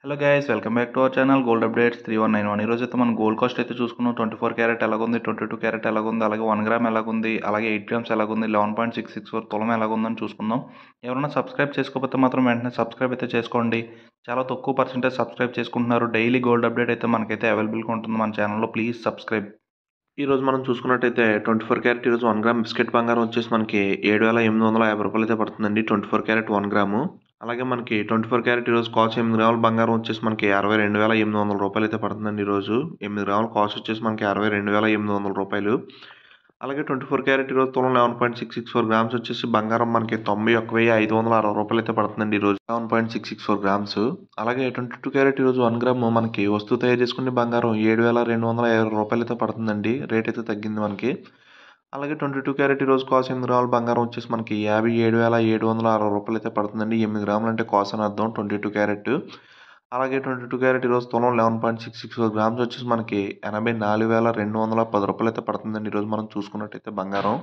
Hello guys, welcome back to our channel gold updates 3191. ఈరోజు అయితే మనం గోల్డ్ కాస్ట్ అయితే చూసుకున్నాం. 24 క్యారెట్ ఎలాగుంది, 22 క్యారెట్ ఎలాగుంది, అలాగే 1 గ్రామ్ ఎలాగుంది, అలాగే 8 గ్రామ్స్ ఎలాగుంది, 11.664 తులం ఎలాగుందని చూసుకుందాం. ఎవరైనా సబ్స్క్రైబ్ చేసుకోకపోతే మాత్రం వెంటనే సబ్స్క్రైబ్ అయితే చేసుకోండి. చాలా తక్కువ పర్సెంటేజ్ సబ్స్క్రైబ్ చేసుకుంటున్నారు. డైలీ గోల్డ్ అప్డేట్ అయితే మనకైతే అవైలబుల్గా ఉంటుంది మన ఛానల్లో. Please subscribe. ఈరోజు మనం చూసుకున్నట్టయితే 24 క్యారెట్ ఈరోజు 1 గ్రామ్ బిస్కెట్ బంగారం వచ్చేసి మనకి 7,850 రూపాయలు అయితే పడుతుందండి. 24 క్యారెట్ 1 గ్రాము. అలాగే మనకి 24 క్యారెట్ ఈరోజు కాస్ట్ 8 గ్రాముల బంగారం వచ్చేసి మనకి 62,800 రూపాయలు అయితే పడుతుందండి. ఈరోజు 8 గ్రాముల కాస్ట్ వచ్చేసి మనకి 62,800 రూపాయలు. అలాగే 24 క్యారెట్ ఈరోజు తులం 11.664 గ్రామ్స్ వచ్చేసి బంగారం మనకి 91,560 రూపాయలు అయితే పడుతుందండి. ఈరోజు 11.664 గ్రామ్స్. అలాగే 22 క్యారెట్ ఈరోజు 1 గ్రామ్ మనకి వస్తువు తయారు చేసుకునే బంగారం 7,250 రూపాయలు అయితే పడుతుందండి. రేట్ అయితే తగ్గింది మనకి. అలాగే 22 క్యారెట్ ఈరోజు కాస్ట్ 8 గ్రాముల బంగారం వచ్చేసి మనకి 57,760 రూపాయలు అయితే పడుతుందండి. 8 గ్రాములు అంటే కాస్ట్ అని అర్థం 22 క్యారెట్. అలాగే 22 క్యారెట్ ఈరోజు తులం 11.664 గ్రామ్స్ వచ్చేసి మనకి 84,210 రూపాయలు అయితే పడుతుందండి. ఈరోజు మనం చూసుకున్నట్టయితే బంగారం.